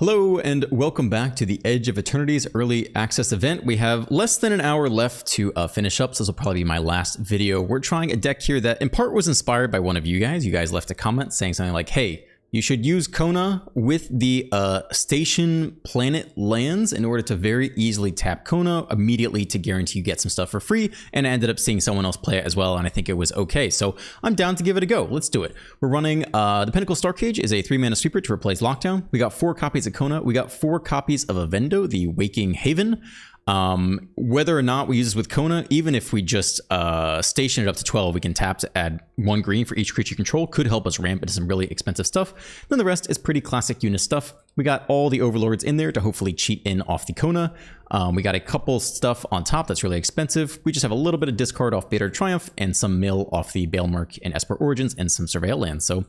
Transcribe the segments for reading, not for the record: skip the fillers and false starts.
Hello and welcome back to the Edge of Eternities early access event. We have less than an hour left to finish up, so this will probably be my last video. We're trying a deck here that in part was inspired by one of you guys. You guys left a comment saying something like, hey, you should use Kona with the station planet lands in order to very easily tap Kona immediately to guarantee you get some stuff for free, and I ended up seeing someone else play it as well, and I think it was okay. So I'm down to give it a go. Let's do it. We're running the Pinnacle Star Cage is a 3-mana sweeper to replace Lockdown. We got 4 copies of Kona. We got 4 copies of Avendo, the Waking Haven. Whether or not we use this with Kona, even if we just station it up to 12, we can tap to add 1 green for each creature you control, could help us ramp into some really expensive stuff. Then the rest is pretty classic Yuna stuff. We got all the Overlords in there to hopefully cheat in off the Kona. We got a couple stuff on top that's really expensive. We just have a little bit of discard off Beta Triumph and some mill off the Balemark and Esper Origins and some Surveil lands. So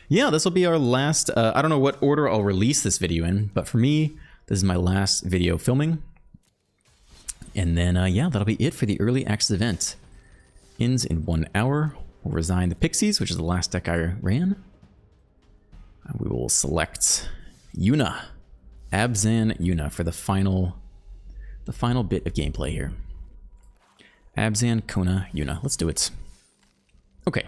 yeah, this will be our last, I don't know what order I'll release this video in, but for me, this is my last video filming. And then, yeah, that'll be it for the early access event. Ends in 1 hour. We'll resign the Pixies, which is the last deck I ran. And we will select Yuna, Abzan Yuna for the final bit of gameplay here. Abzan, Kona, Yuna. Let's do it. Okay.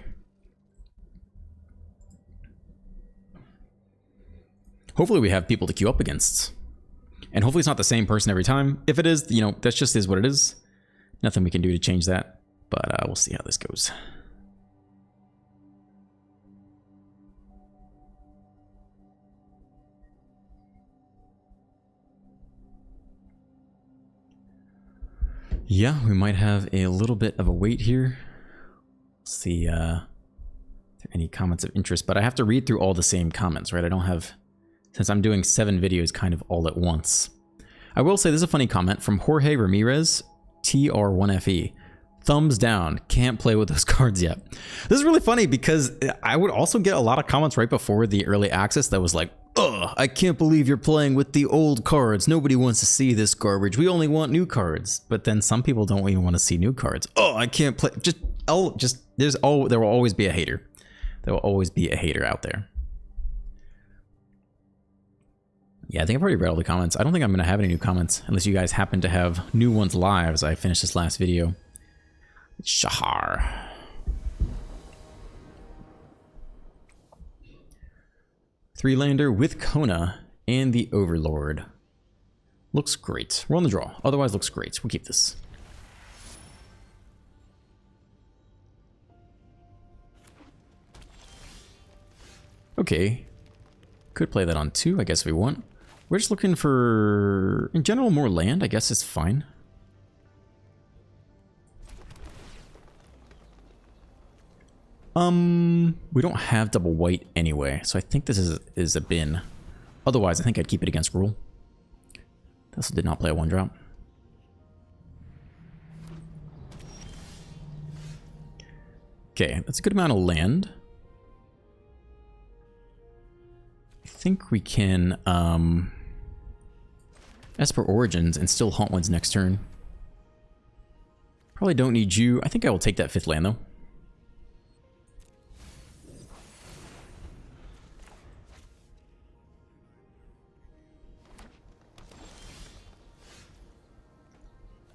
Hopefully we have people to queue up against. And hopefully it's not the same person every time. If it is, you know, that just is what it is. Nothing we can do to change that. But we'll see how this goes. Yeah, we might have a little bit of a wait here. See if there are any comments of interest. But I have to read through all the same comments, right? I don't have... Since I'm doing 7 videos kind of all at once. I will say there's a funny comment from Jorge Ramirez, TR1FE. Thumbs down, can't play with those cards yet. This is really funny because I would also get a lot of comments right before the early access that was like, ugh, I can't believe you're playing with the old cards. Nobody wants to see this garbage. We only want new cards. But then some people don't even want to see new cards. Oh, I can't play. There will always be a hater. There will always be a hater out there. Yeah, I think I've already read all the comments. I don't think I'm going to have any new comments unless you guys happen to have new ones live as I finish this last video. Shahar. 3-lander with Kona and the Overlord. Looks great. We're on the draw. Otherwise looks great. We'll keep this. Okay. Could play that on 2, I guess if we want. We're just looking for, in general, more land. I guess it's fine. We don't have double white anyway, so I think this is a bin. Otherwise, I think I'd keep it against rule. This did not play a 1-drop. Okay, that's a good amount of land. I think we can Esper Origins and still haunt ones next turn. Probably don't need you. I think I will take that 5th land though.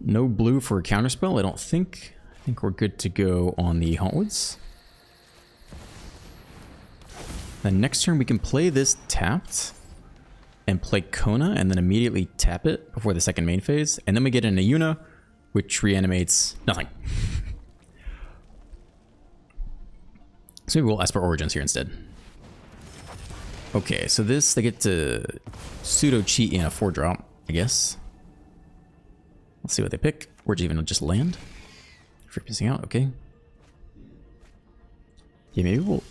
No blue for a counterspell, I don't think. I think we're good to go on the Hauntwoods. Then next turn we can play this tapped and play Kona and then immediately tap it before the second main phase. And then we get in a Yuna, which reanimates nothing. So maybe we'll Esper Origins here instead. Okay, so this, they get to pseudo cheat in a 4-drop, I guess. Let's see what they pick. Or even just land. Freaking out, okay. Yeah, maybe we'll...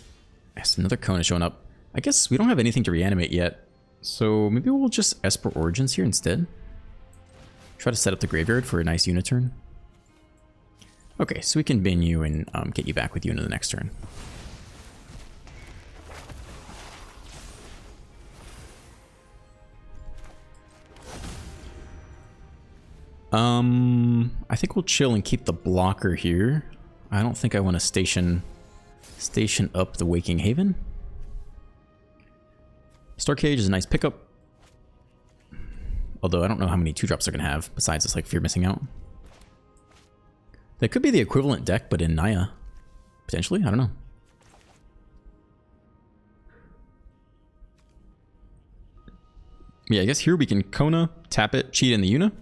Yes, another Kona showing up. I guess we don't have anything to reanimate yet. So maybe we'll just Esper Origins here instead. Try to set up the graveyard for a nice Yuna turn. Okay, so we can bin you and get you back with Yuna the next turn. I think we'll chill and keep the blocker here. I don't think I want to station up the Waking Haven. Star Cage is a nice pickup. Although I don't know how many 2-drops they're going to have, besides just like Fear Missing Out. That could be the equivalent deck, but in Naya. Potentially? I don't know. Yeah, I guess here we can Kona, tap it, cheat in the Yuna.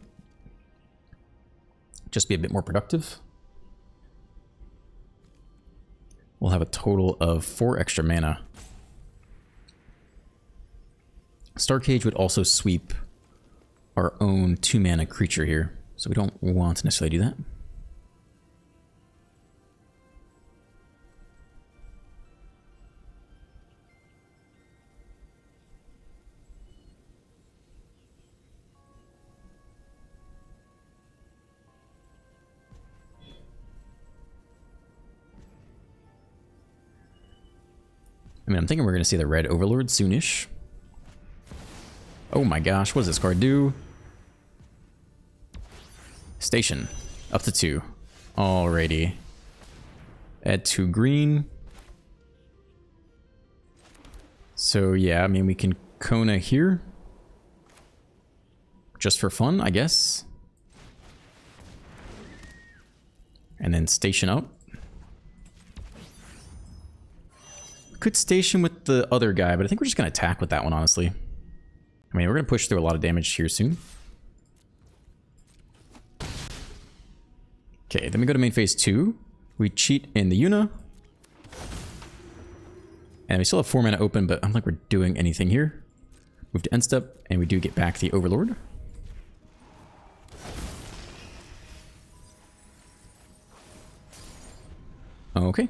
Just be a bit more productive. We'll have a total of 4 extra mana. Starcage would also sweep our own 2-mana creature here, so we don't want to necessarily do that. I mean, I'm thinking we're going to see the red Overlord soonish. Oh my gosh, what does this card do? Station. Up to 2. Alrighty. Add 2 green. So yeah, I mean, we can Kona here. Just for fun, I guess. And then station up. Could station with the other guy, but I think we're just going to attack with that one, honestly. I mean, we're going to push through a lot of damage here soon. Okay, then we go to main phase 2. We cheat in the Yuna. And we still have 4 mana open, but I don't think we're doing anything here. Move to end step, and we do get back the Overlord. Okay.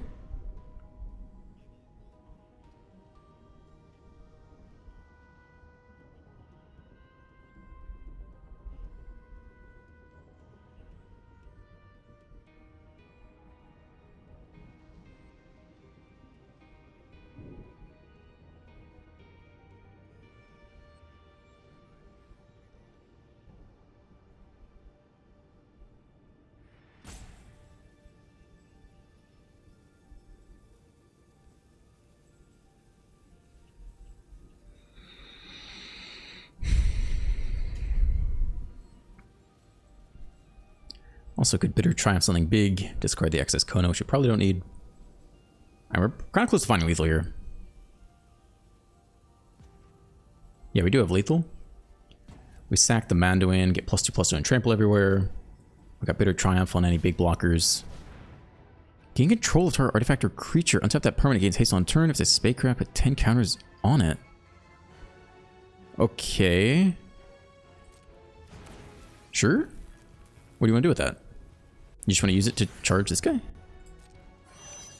Also could Bitter Triumph something big, discard the excess Kona, which we probably don't need. And we're kind of close to finding lethal here. Yeah, we do have lethal. We sack the Mandoin, get +2/+2 and trample everywhere. We got Bitter Triumph on any big blockers. Gain control of target artifact or creature. Untap that permanent, gains haste on turn. If it's a spacecraft, put 10 counters on it. Okay. Sure. What do you want to do with that? You just want to use it to charge this guy?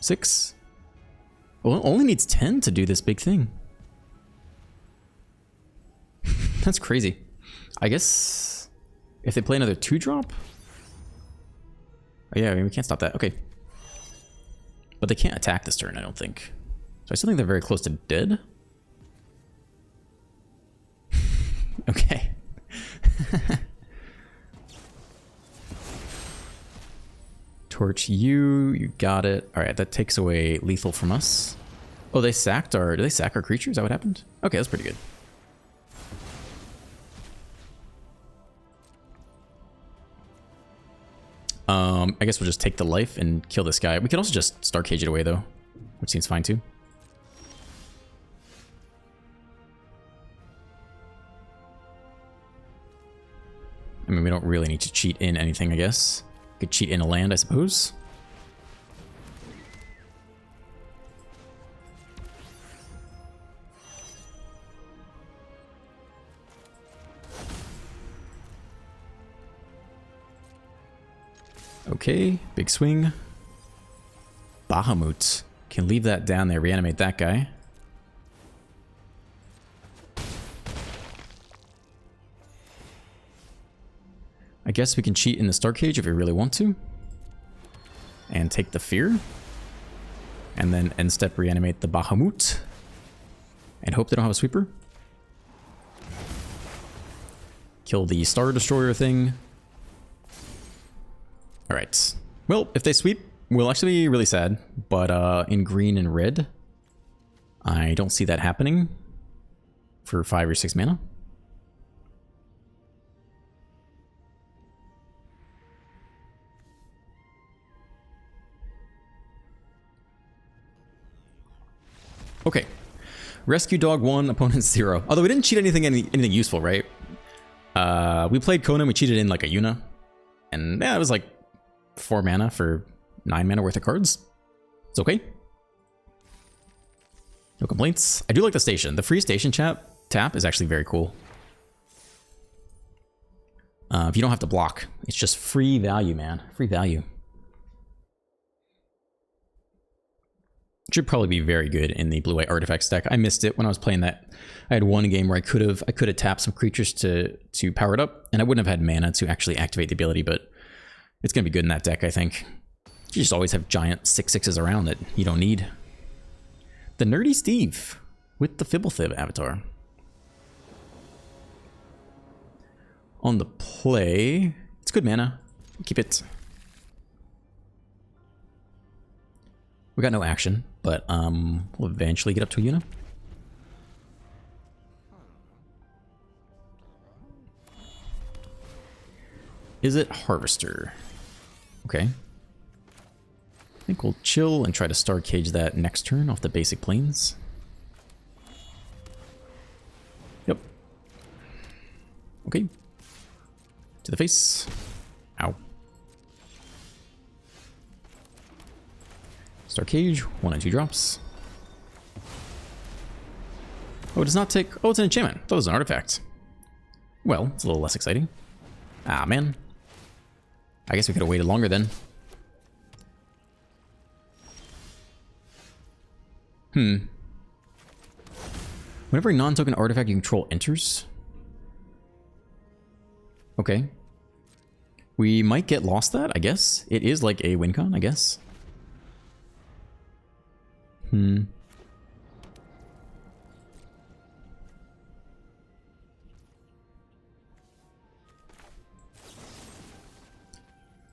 6? Well, it only needs 10 to do this big thing. That's crazy. I guess if they play another 2-drop? Oh yeah, I mean, we can't stop that. Okay. But they can't attack this turn, I don't think. So I still think they're very close to dead. Okay. Torch you, you got it. All right, that takes away lethal from us. Oh, they sacked our, did they sack our creature? Is that what happened? Okay, that's pretty good. I guess we'll just take the life and kill this guy. We could also just Starcage it away though, which seems fine too. I mean, we don't really need to cheat in anything, I guess. Could cheat in a land, I suppose. Okay, big swing. Bahamut. Can leave that down there, reanimate that guy. I guess we can cheat in the Starcage if we really want to. And take the fear. And then end step reanimate the Bahamut. And hope they don't have a sweeper. Kill the Star Destroyer thing. Alright. Well, if they sweep, we'll actually be really sad. But in green and red, I don't see that happening for 5 or 6 mana. Okay. Rescue dog 1, opponent 0. Although we didn't cheat anything useful, right? We played Kona and we cheated in like a Yuna. And yeah, it was like 4 mana for 9 mana worth of cards. It's okay. No complaints. I do like the station. The free station tap is actually very cool. If you don't have to block, it's just free value, man. Free value. Should probably be very good in the blue-white artifacts deck. I missed it when I was playing that. I had one game where I could have tapped some creatures to power it up, and I wouldn't have had mana to actually activate the ability, but it's gonna be good in that deck, I think. You just always have giant 6/6s around that you don't need. The Nerdy Steve with the Fibblethib avatar. On the play, it's good mana. Keep it. We got no action, but we'll eventually get up to a Yuna. Is it Harvester? Okay. I think we'll chill and try to Star Cage that next turn off the basic planes. Yep. Okay. To the face. Ow. Star Cage, 1 and 2 drops. Oh, it does not take... Oh, it's an enchantment. I thought it was an artifact. Well, it's a little less exciting. Ah, man. I guess we could have waited longer then. Whenever a non-token artifact you control enters. Okay. We might get lost that, I guess. It is like a win con, I guess.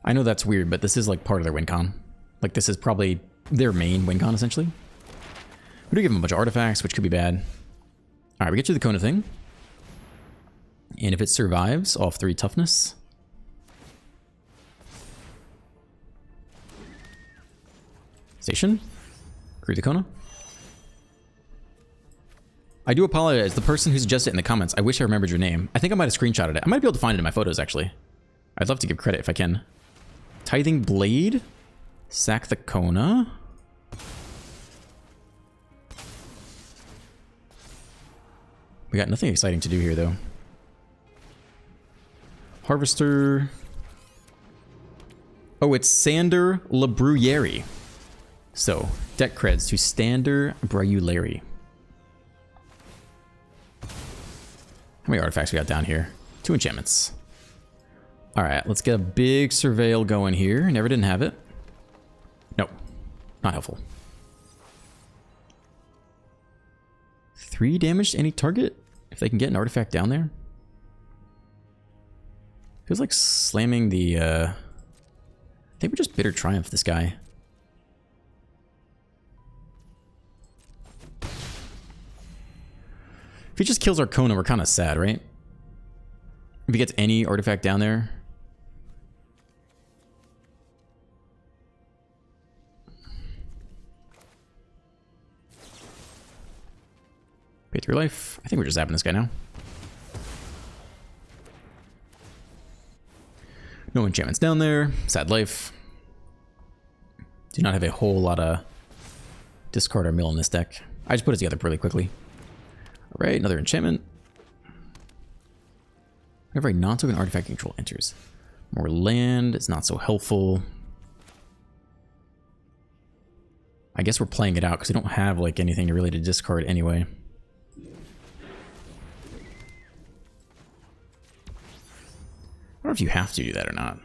I know that's weird, but this is like part of their win con. Like this is probably their main win con, essentially. We do give them a bunch of artifacts, which could be bad. Alright, we get to the Kona thing. And if it survives off 3 toughness. Station. Create the Kona. I do apologize. The person who suggested it in the comments, I wish I remembered your name. I think I might have screenshotted it. I might be able to find it in my photos, actually. I'd love to give credit if I can. Tithing Blade. Sack the Kona. We got nothing exciting to do here, though. Harvester. Oh, it's Sander Labruyere. So, deck creds to Sander Bruyere. How many artifacts we got down here? 2 enchantments. Alright, let's get a big surveil going here. Never didn't have it. Nope. Not helpful. 3 damage to any target? If they can get an artifact down there? Feels like slamming the, I think we just Bitter Triumph this guy. If he just kills our Kona, we're kind of sad, right? If he gets any artifact down there. Pay 3 life. I think we're just zapping this guy now. No enchantments down there. Sad life. Do not have a whole lot of discard or mill in this deck. I just put it together really quickly. Alright, another enchantment. Whenever a non-token artifact control enters. More land is not so helpful. I guess we're playing it out because we don't have like anything really to discard anyway. I don't know if you have to do that or not.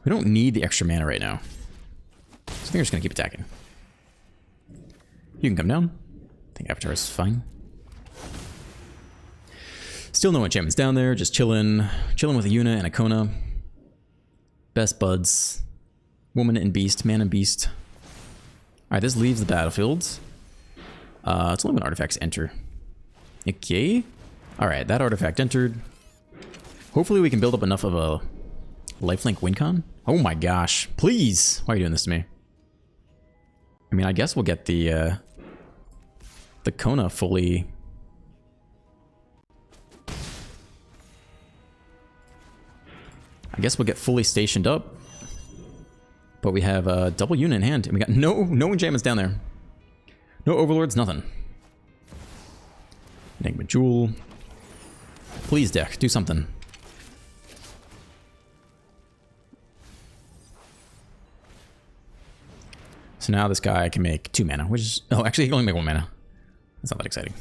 We don't need the extra mana right now. So I think we're just going to keep attacking. You can come down. I think Avatar is fine. Still no enchantments down there. Just chilling. Chilling with a Yuna and a Kona. Best buds. Woman and Beast. Man and Beast. Alright, this leaves the battlefield. It's only when artifacts enter. Okay. Alright, that artifact entered. Hopefully we can build up enough of a lifelink win con. Oh my gosh. Please. Why are you doing this to me? I mean, I guess we'll get the the Kona fully. I guess we'll get fully stationed up. But we have a double yuna in hand, and we got no enchantments down there. No overlords, nothing. Enigma Jewel. Please, deck, do something. So now this guy can make 2 mana, which is... Oh, actually, he can only make 1 mana. That's not that exciting.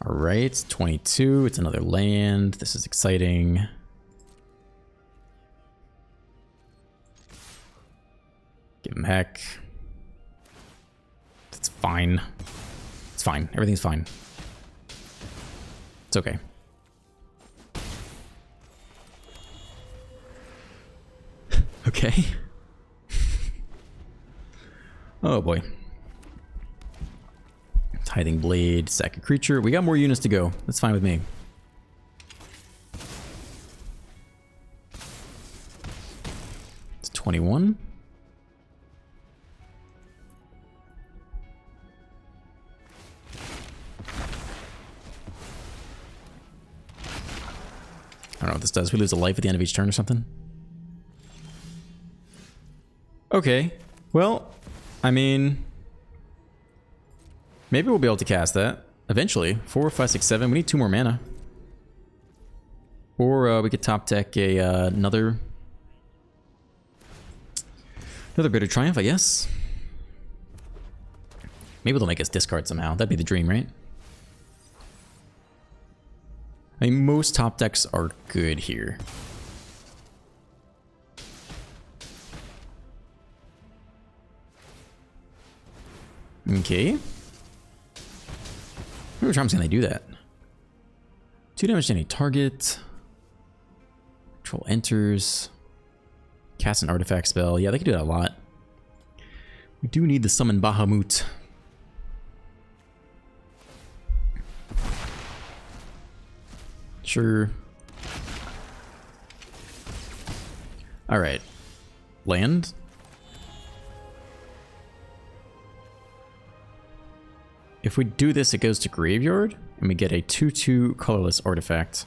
Alright, 22. It's another land. This is exciting. Give him heck. It's fine. It's fine. Everything's fine. It's okay. Okay. Oh boy. Tithing Blade, sack a creature. We got more units to go. That's fine with me. It's 21. I don't know what this does. We lose a life at the end of each turn or something. Okay. Well, I mean, maybe we'll be able to cast that eventually. 4, 5, 6, 7. We need 2 more mana. Or we could top deck a another Bitter Triumph, I guess. Maybe they'll make us discard somehow. That'd be the dream, right? I mean, most top decks are good here. Okay. How many times can they do that? 2 damage to any target. Control enters. Cast an artifact spell. Yeah, they can do that a lot. We do need the summon Bahamut. Sure. Alright. Land. If we do this, it goes to graveyard, and we get a 2/2 colorless artifact.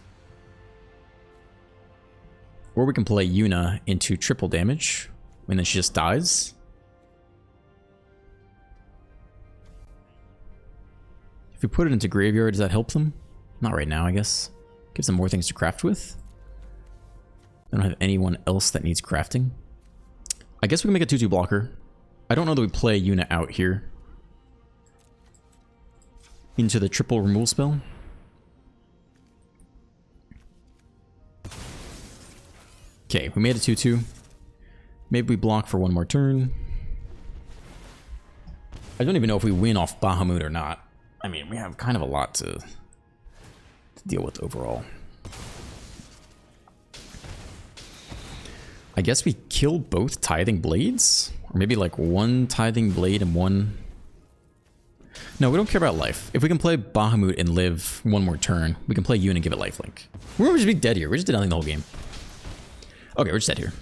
Or we can play Yuna into triple damage, and then she just dies. If we put it into graveyard, does that help them? Not right now, I guess. Gives them more things to craft with. I don't have anyone else that needs crafting. I guess we can make a 2/2 blocker. I don't know that we play Yuna out here. Into the triple removal spell. Okay, we made a 2/2. Maybe we block for 1 more turn. I don't even know if we win off Bahamut or not. I mean, we have kind of a lot to deal with overall. I guess we kill both Tithing Blades? Or maybe like 1 Tithing Blade and 1... No, we don't care about life. If we can play Bahamut and live 1 more turn, we can play Yuna and give it lifelink. We're just be dead here. We just did nothing the whole game. Okay, we're just dead here.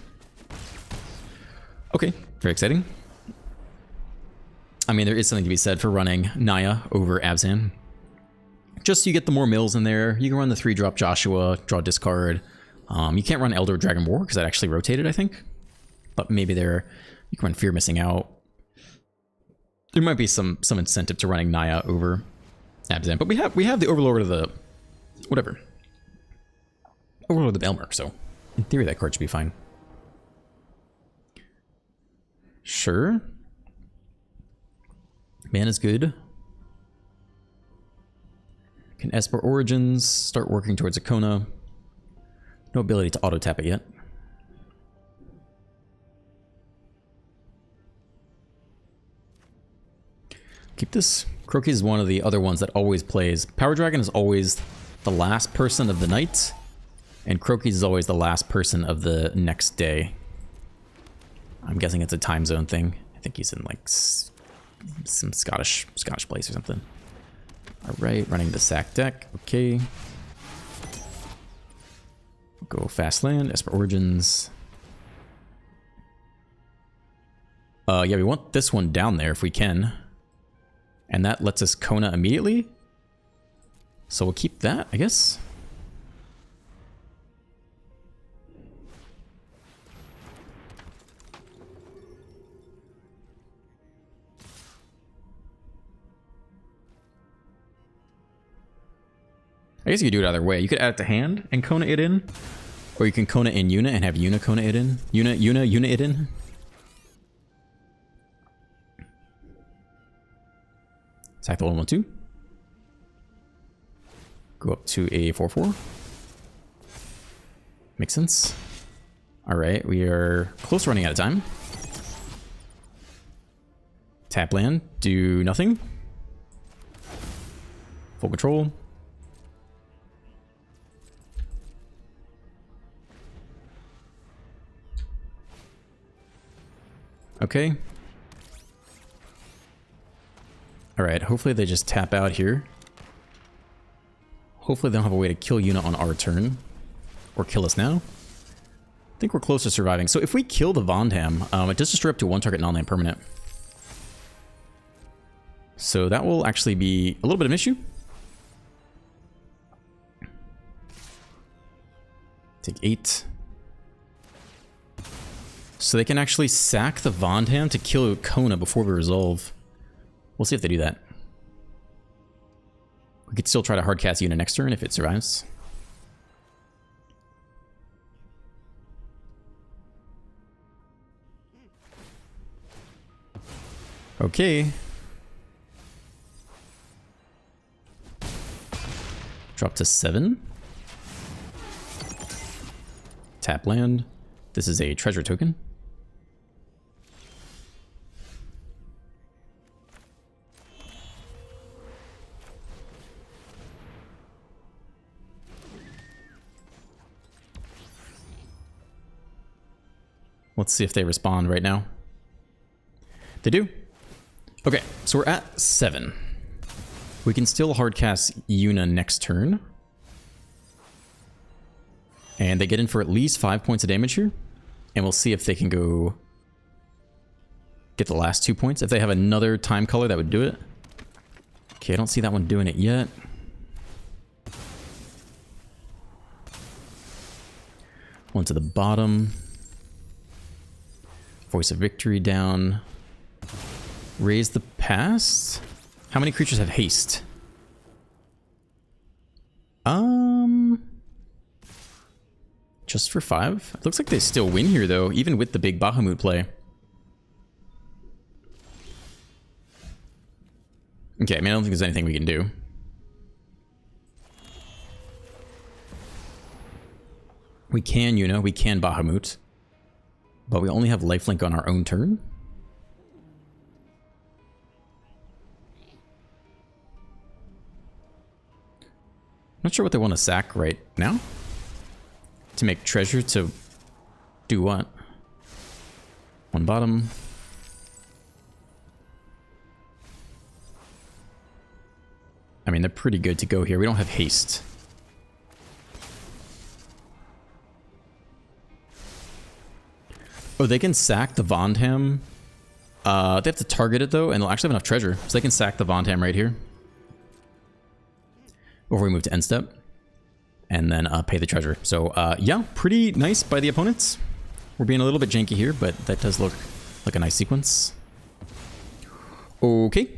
Okay, very exciting. I mean, there is something to be said for running Naya over Abzan. Just so you get the more mills in there. You can run the 3-drop Joshua, draw discard. You can't run Elder Dragon War because that actually rotated, I think. But maybe there you can run Fear Missing Out. There might be some incentive to running Naya over Abzan, but we have the Overlord of the whatever. Overlord of the Belmer, so in theory that card should be fine. Sure. Mana's good. Can Esper Origins, start working towards a Kona. No ability to auto tap it yet. Keep this. Croaky is one of the other ones that always plays. Power Dragon is always the last person of the night, and Croaky is always the last person of the next day. I'm guessing it's a time zone thing. I think he's in like some Scottish place or something. All right, running the sack deck. Okay. Go fast land. Esper Origins. Yeah, we want this one down there if we can. And that lets us Kona immediately. So we'll keep that, I guess. I guess you could do it either way. You could add it to hand and Kona it in. Or you can Kona in Yuna and have Yuna Kona it in. Yuna it in. Sack the 1/1/2. Go up to a 4/4. Makes sense. Alright, we are close to running out of time. Tap land, do nothing. Full control. Okay. Alright, hopefully they just tap out here. Hopefully they don't have a way to kill Yuna on our turn. Or kill us now. I think we're close to surviving. So if we kill the Vondham, it does destroy up to one target non-land permanent. So that will actually be a little bit of an issue. Take 8. So they can actually sack the Vondham to kill Kona before we resolve. We'll see if they do that. We could still try to hardcast Yuna next turn if it survives. Okay. Drop to 7. Tap land. This is a treasure token. Let's see if they respond right now. They do. Okay, so we're at 7. We can still hardcast Yuna next turn. And they get in for at least 5 points of damage here. And we'll see if they can go get the last 2 points. If they have another time color, that would do it. Okay, I don't see that one doing it yet. One to the bottom. Voice of Victory down. Raise the past? How many creatures have haste? Just for 5? It looks like they still win here though, even with the big Bahamut play. Okay, I mean, I don't think there's anything we can do. We can Yuna, we can Bahamut. But we only have lifelink on our own turn. Not sure what they want to sack right now. To make treasure to do what? One bottom. I mean, they're pretty good to go here. We don't have haste. Oh, they can sack the Vondham. They have to target it though, and they'll actually have enough treasure. So they can sack the Vondham right here. Before we move to end step. And then pay the treasure. So yeah, pretty nice by the opponents. We're being a little bit janky here, but that does look like a nice sequence. Okay.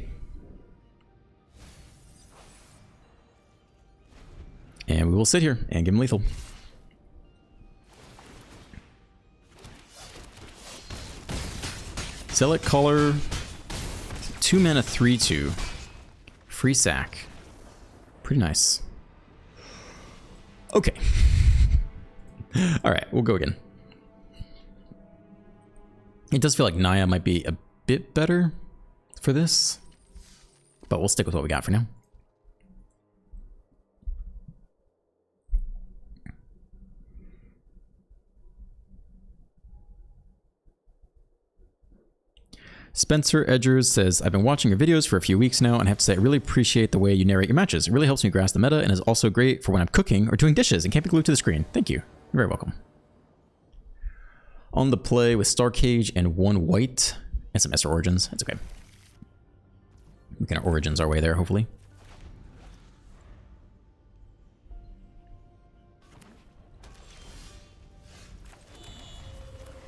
And we will sit here and give him lethal. Zealot Caller, 2 mana 3/2. Free sack. Pretty nice. Okay. Alright, we'll go again. It does feel like Naya might be a bit better for this, but we'll stick with what we got for now. Spencer Edgers says, I've been watching your videos for a few weeks now and I have to say I really appreciate the way you narrate your matches. It really helps me grasp the meta and is also great for when I'm cooking or doing dishes and can't be glued to the screen. Thank you. You're very welcome. On the play with Star Cage and 1 white and some Esper Origins. It's okay. We can Origins our way there, hopefully.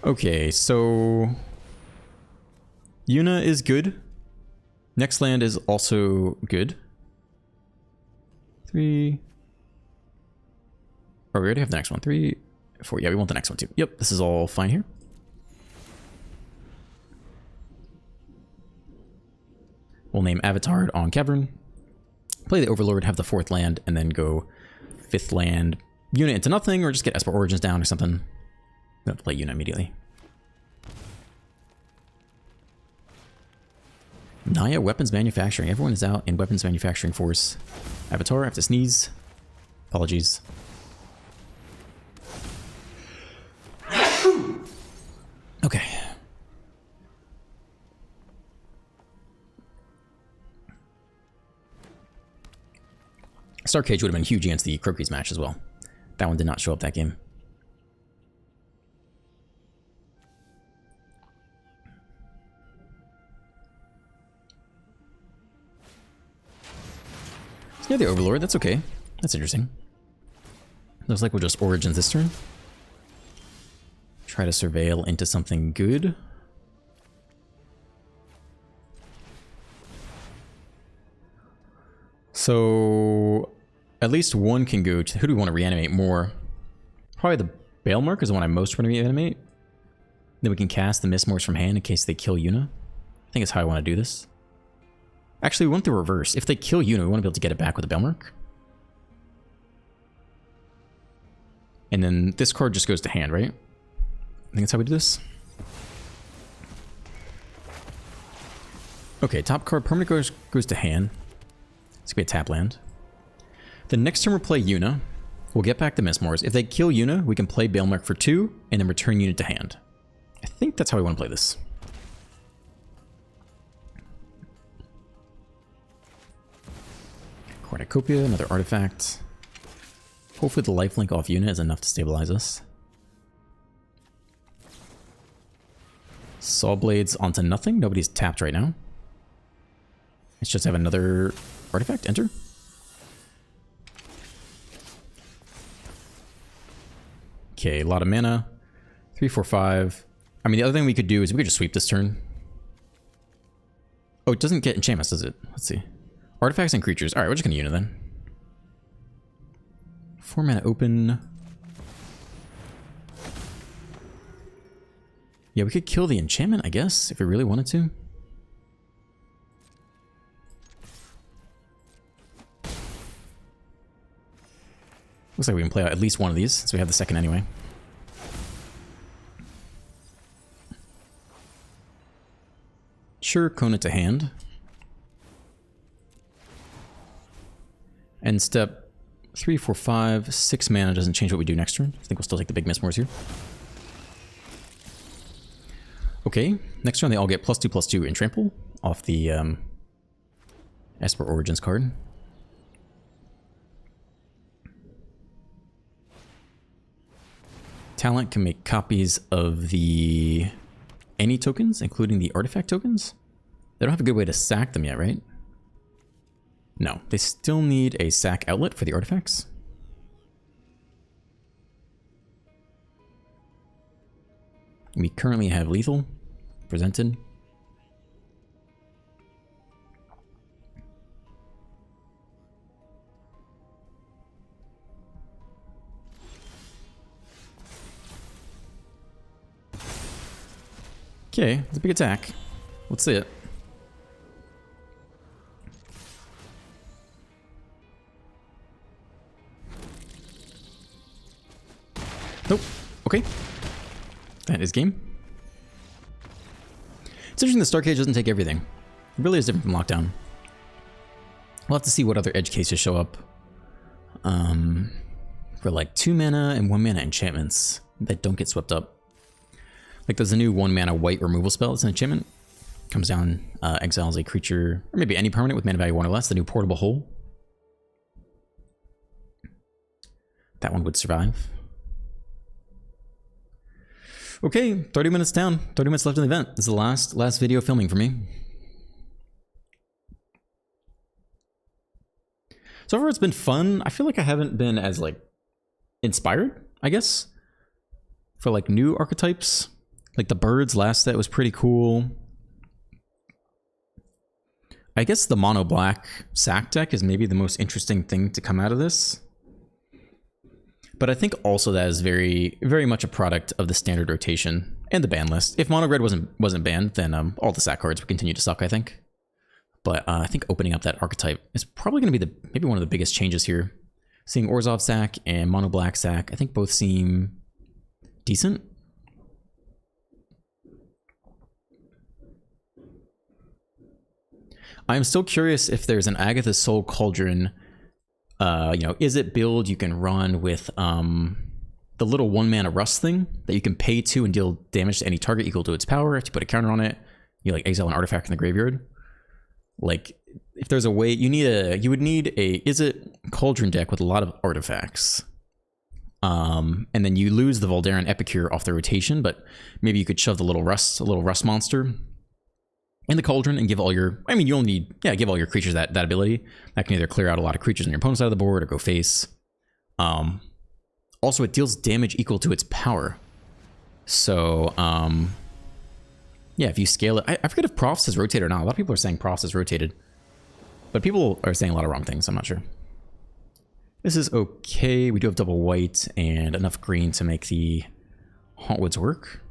Okay, so Yuna is good. Next land is also good. 3. Oh, we already have the next one. 3, 4. Yeah, we want the next one too. Yep, this is all fine here. We'll name Avatar on Cavern. Play the Overlord, have the 4th land, and then go 5th land, Yuna into nothing, or just get Esper Origins down or something. We have to play Yuna immediately. Naya Weapons Manufacturing. Everyone is out in Weapons Manufacturing Force. Avatar, I have to sneeze. Apologies. Okay. Star Cage would have been huge against the Crokies match as well. That one did not show up that game. It's near the Overlord, that's okay. That's interesting. Looks like we'll just Origins this turn. Try to surveil into something good. So at least one can go to, who do we want to reanimate more? Probably the Bailmark is the one I most want to reanimate. Then we can cast the Mistmores from hand in case they kill Yuna. I think that's how I want to do this. Actually, we want the reverse. If they kill Yuna, we want to be able to get it back with the Bailmark. And then this card just goes to hand, right? I think that's how we do this. Okay, top card permanent goes to hand. It's gonna be a tap land. The next turn we'll play Yuna. We'll get back the Mistmores. If they kill Yuna, we can play Bailmark for 2 and then return Yuna to hand. I think that's how we want to play this. Cornucopia, another artifact. Hopefully the lifelink off Yuna is enough to stabilize us. Saw Blades onto nothing. Nobody's tapped right now. Let's just have another artifact enter. Okay, a lot of mana. 3, 4, 5. I mean, the other thing we could do is we could just sweep this turn. Oh, it doesn't get enchantments, does it? Let's see. Artifacts and creatures. Alright, we're just gonna Yuna then. 4 mana open. Yeah, we could kill the enchantment, I guess, if we really wanted to. Looks like we can play out at least one of these, since we have the second anyway. Sure, Kona to hand. And step 3, 4, 5, 6 mana doesn't change what we do next turn. I think we'll still take the big Mistmores here. Okay, next turn they all get +2/+2 in trample off the Esper Origins card. Talent can make copies of the any tokens, including the artifact tokens. They don't have a good way to sack them yet, right? No, they still need a sack outlet for the artifacts. We currently have lethal presented. Okay, it's a big attack. Let's see it. Nope. Okay. That is game. It's interesting the Star Cage doesn't take everything. It really is different from Lockdown. We'll have to see what other edge cases show up. For like 2 mana and 1 mana enchantments that don't get swept up. Like there's a new 1 mana white removal spell. It's an enchantment. Comes down, exiles a creature, or maybe any permanent with mana value 1 or less. The new Portable Hole. That one would survive. Okay, 30 minutes down. 30 minutes left in the event. This is the last video filming for me. So far it's been fun. I feel like I haven't been as like inspired, I guess, for like new archetypes. Like the birds last set was pretty cool. I guess the mono black sack deck is maybe the most interesting thing to come out of this. But I think also that is very, very much a product of the standard rotation and the ban list. If mono red wasn't banned, then all the sack cards would continue to suck, I think. But I think opening up that archetype is probably going to be maybe one of the biggest changes here. Seeing Orzhov sack and mono black sack, I think both seem decent. I'm still curious if there's an Agatha's Soul Cauldron. You know, is it build you can run with the little 1-mana rust thing that you can pay to and deal damage to any target equal to its power. If you put a counter on it, you like exile an artifact in the graveyard. Like, if there's a way, you would need a is it Cauldron deck with a lot of artifacts. And then you lose the Voldaren Epicure off the rotation, but maybe you could shove the little rust monster in the Cauldron and give all your, I mean, you'll need, give all your creatures that ability. That can either clear out a lot of creatures on your opponent's side of the board or go face. Also, it deals damage equal to its power. So, yeah, if you scale it, I forget if Profs has rotated or not. A lot of people are saying Profs has rotated. But people are saying a lot of wrong things, I'm not sure. This is okay. We do have double white and enough green to make the Hauntwoods work.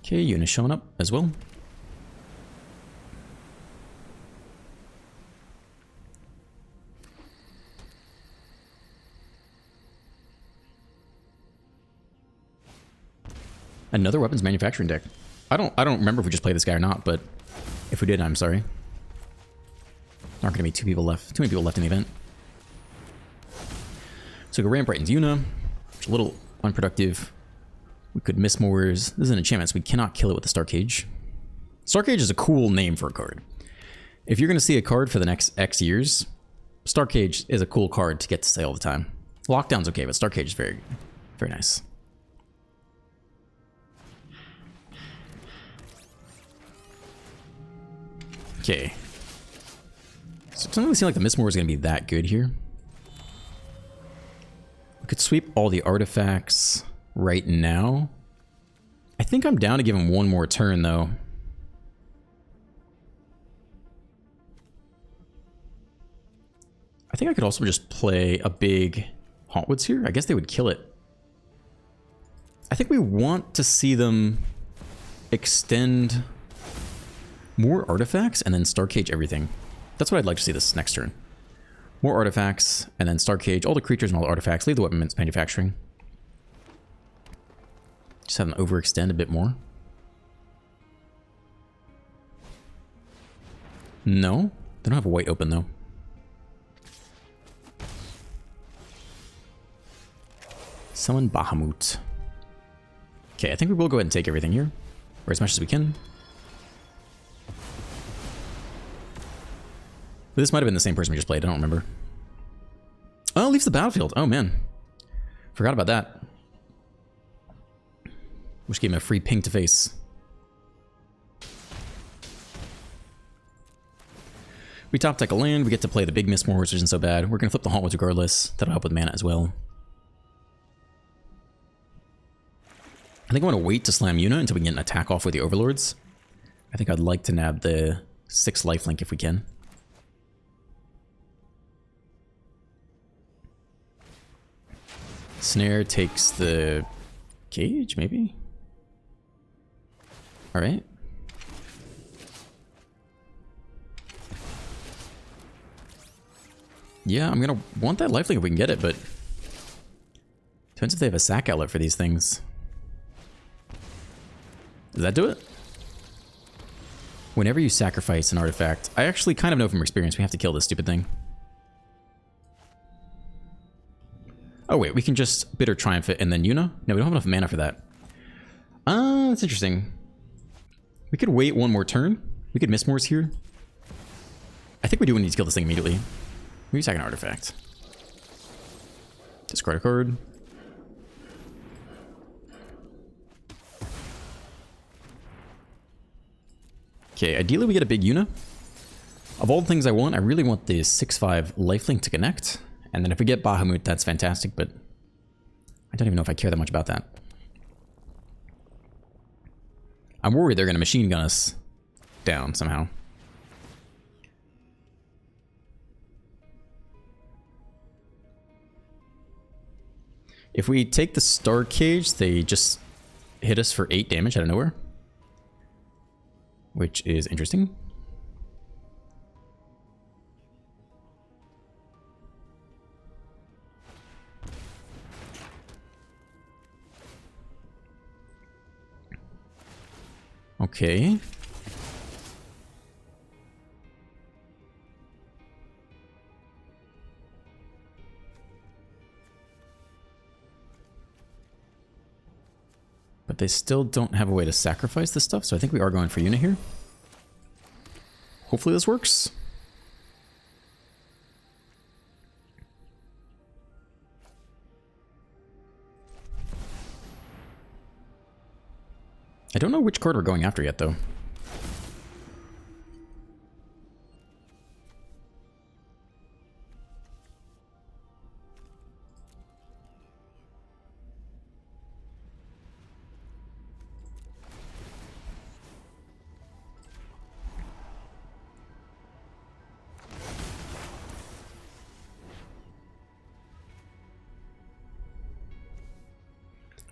Okay, Yuna showing up as well. Another weapons manufacturing deck. I don't remember if we just played this guy or not, but if we did, I'm sorry. There aren't gonna be too many people left in the event. So we go Ramp right into Yuna, which is a little unproductive. We could miss Moors. This is an enchantment, so we cannot kill it with the Star Cage. Star Cage is a cool name for a card. If you're going to see a card for the next X years, Star Cage is a cool card to get to say all the time. Lockdown's okay, but Star Cage is very, very nice. Okay. So it doesn't really seem like the Miss Moor is going to be that good here. We could sweep all the artifacts right now. I think I'm down to give him one more turn, though. I think I could also just play a big Hauntwoods here. I guess they would kill it. I think we want to see them extend more artifacts and then Star Cage everything. That's what I'd like to see this next turn. More artifacts and then Star Cage all the creatures and all the artifacts. Leave the weapons manufacturing. Just have them overextend a bit more. No, they don't have a white open though. Summon Bahamut. Okay, I think we will go ahead and take everything here, or as much as we can. But this might have been the same person we just played, I don't remember. Oh, leaves the battlefield. Oh man, forgot about that. Which gave him a free ping to face. We top deck a land, we get to play the big Miss Moor, which isn't so bad. We're gonna flip the Hauntwoods regardless. That'll help with mana as well. I think I want to wait to slam Yuna until we can get an attack off with the Overlords. I think I'd like to nab the 6 lifelink if we can. Snare takes the cage, maybe? Alright. Yeah, I'm gonna want that lifelink if we can get it, but depends if they have a sack outlet for these things. Does that do it? Whenever you sacrifice an artifact, I actually kind of know from experience we have to kill this stupid thing. Oh wait, we can just Bitter Triumph it and then Yuna? No, we don't have enough mana for that. That's interesting. We could wait one more turn. We could Miss Moors here. I think we do need to kill this thing immediately. Maybe sack an artifact. Discard a card. Okay, ideally we get a big Yuna. Of all the things I want, I really want the 6/5 lifelink to connect. And then if we get Bahamut, that's fantastic, but I don't even know if I care that much about that. I'm worried they're going to machine gun us down somehow. If we take the Star Cage, they just hit us for 8 damage out of nowhere. Which is interesting. Okay. But they still don't have a way to sacrifice this stuff, so I think we are going for Yuna here. Hopefully this works. I don't know which card we're going after yet, though.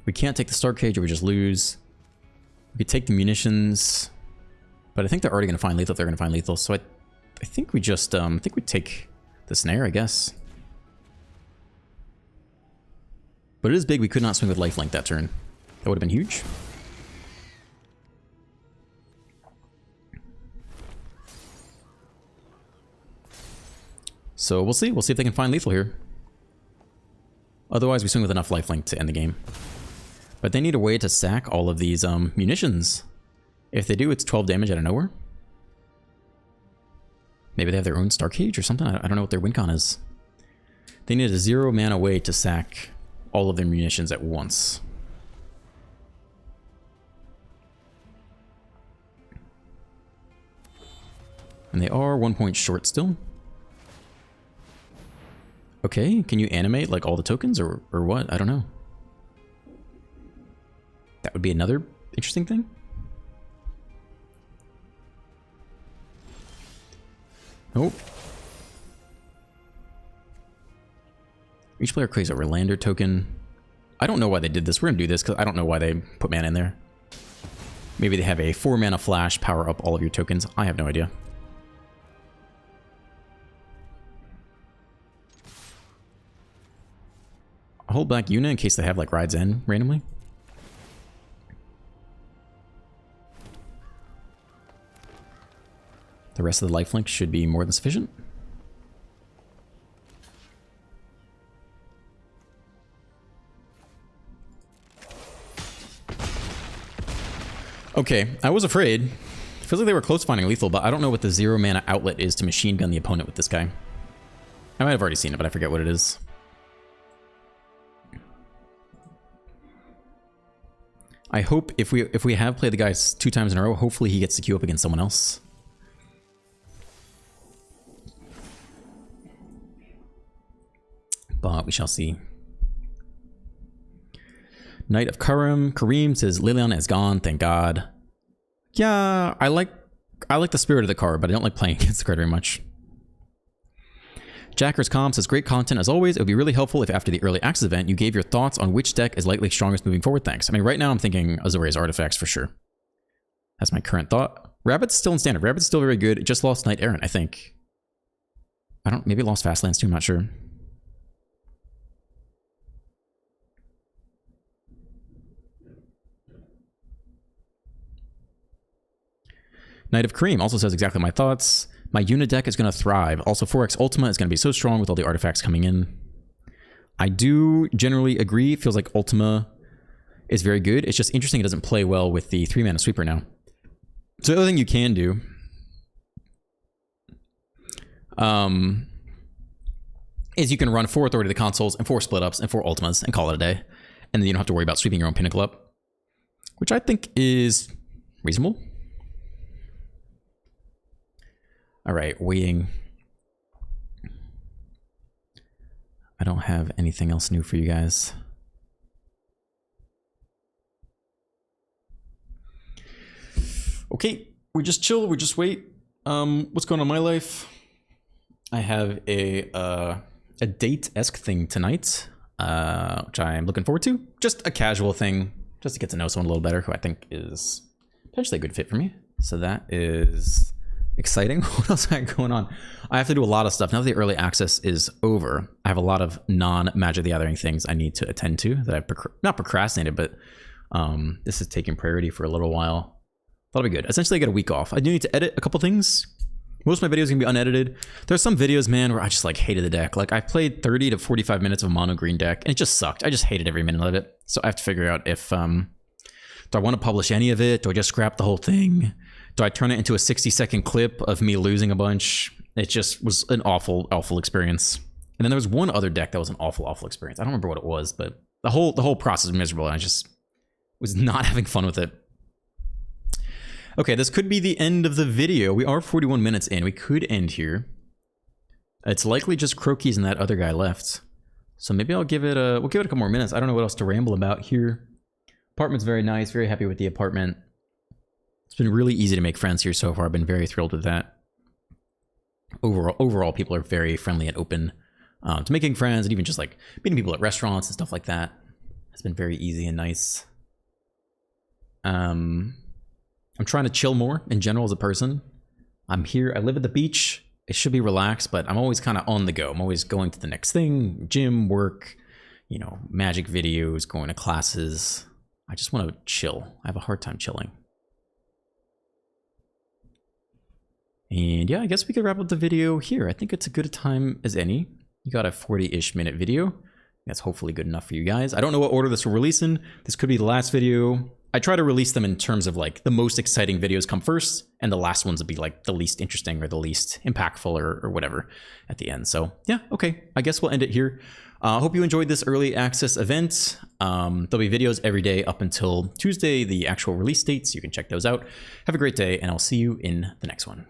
We can't take the Star Cage or we just lose. We could take the munitions, but I think they're already going to find lethal if they're going to find lethal. So I think we just, I think we take the snare, I guess. But it is big. We could not swing with lifelink that turn. That would have been huge. So we'll see. We'll see if they can find lethal here. Otherwise, we swing with enough lifelink to end the game. But they need a way to sack all of these munitions. If they do, it's 12 damage out of nowhere. Maybe they have their own Star Cage or something. I don't know what their win con is. They need a 0 mana way to sack all of their munitions at once. And they are 1 point short still. Okay, can you animate like all the tokens or what? I don't know. That would be another interesting thing. Nope. Each player creates a Relander token. I don't know why they did this. We're going to do this because I don't know why they put mana in there. Maybe they have a 4 mana flash, power up all of your tokens. I have no idea. I'll hold back Yuna in case they have like Rides End randomly. The rest of the lifelink should be more than sufficient. Okay, I was afraid. It feels like they were close finding lethal, but I don't know what the 0 mana outlet is to machine gun the opponent with this guy. I might have already seen it, but I forget what it is. I hope if we have played the guy 2 times in a row, hopefully he gets to queue up against someone else. But we shall see. Knight of Kareem says Liliana is gone, thank God. Yeah, I like the spirit of the card, but I don't like playing against the card very much. Jacker's Calm says great content as always. It would be really helpful if after the early access event you gave your thoughts on which deck is likely strongest moving forward. Thanks. I mean, right now I'm thinking Azorius Artifacts for sure. That's my current thought. Rabbit's still in standard. Rabbit's still very good. It just lost Knight Errant, I think. Maybe it lost Fastlands too, I'm not sure. Knight of Kareem also says exactly my thoughts. My Yuna deck is going to thrive. Also, 4x Ultima is going to be so strong with all the artifacts coming in. I do generally agree. It feels like Ultima is very good. It's just interesting it doesn't play well with the 3 mana sweeper now. So the other thing you can do is you can run 4 Authority of the Consoles and 4 Split Ups and 4 Ultimas and call it a day. And then you don't have to worry about sweeping your own Pinnacle up, which I think is reasonable. All right, waiting. I don't have anything else new for you guys. Okay, we just chill, we just wait. What's going on in my life? I have a date-esque thing tonight, which I'm looking forward to. Just a casual thing, just to get to know someone a little better, who I think is potentially a good fit for me. So that is exciting. What else I got going on? I have to do a lot of stuff. Now that the early access is over, I have a lot of non-Magic the Gathering things I need to attend to that I've not procrastinated, but this is taking priority for a little while. That'll be good. Essentially, I get a week off. I do need to edit a couple things. Most of my videos are gonna be unedited. There's some videos, man, where I just like hated the deck. Like I played 30 to 45 minutes of a mono green deck and it just sucked. I just hated every minute of it. So I have to figure out if, do I want to publish any of it? Do I just scrap the whole thing? Do I turn it into a 60-second clip of me losing a bunch? It just was an awful, awful experience. And then there was one other deck that was an awful, awful experience. I don't remember what it was, but the whole process was miserable and I just was not having fun with it. Okay, this could be the end of the video. We are 41 minutes in. We could end here. It's likely just Croakies and that other guy left. So maybe we'll give it a couple more minutes. I don't know what else to ramble about here. Apartment's very nice. Very happy with the apartment. It's been really easy to make friends here so far. I've been very thrilled with that. Overall, people are very friendly and open to making friends and even just like meeting people at restaurants and stuff like that. It's been very easy and nice. I'm trying to chill more in general as a person. I'm here, I live at the beach. It should be relaxed, but I'm always kind of on the go. I'm always going to the next thing, gym, work, you know, Magic videos, going to classes. I just want to chill. I have a hard time chilling. And yeah, I guess we could wrap up the video here. I think it's a good time as any. You got a 40-ish minute video. That's hopefully good enough for you guys. I don't know what order this will release in. This could be the last video. I try to release them in terms of like the most exciting videos come first and the last ones would be like the least interesting or the least impactful or whatever at the end. So yeah, okay. I guess we'll end it here. I hope you enjoyed this early access event. There'll be videos every day up until Tuesday, the actual release date, so you can check those out. Have a great day and I'll see you in the next one.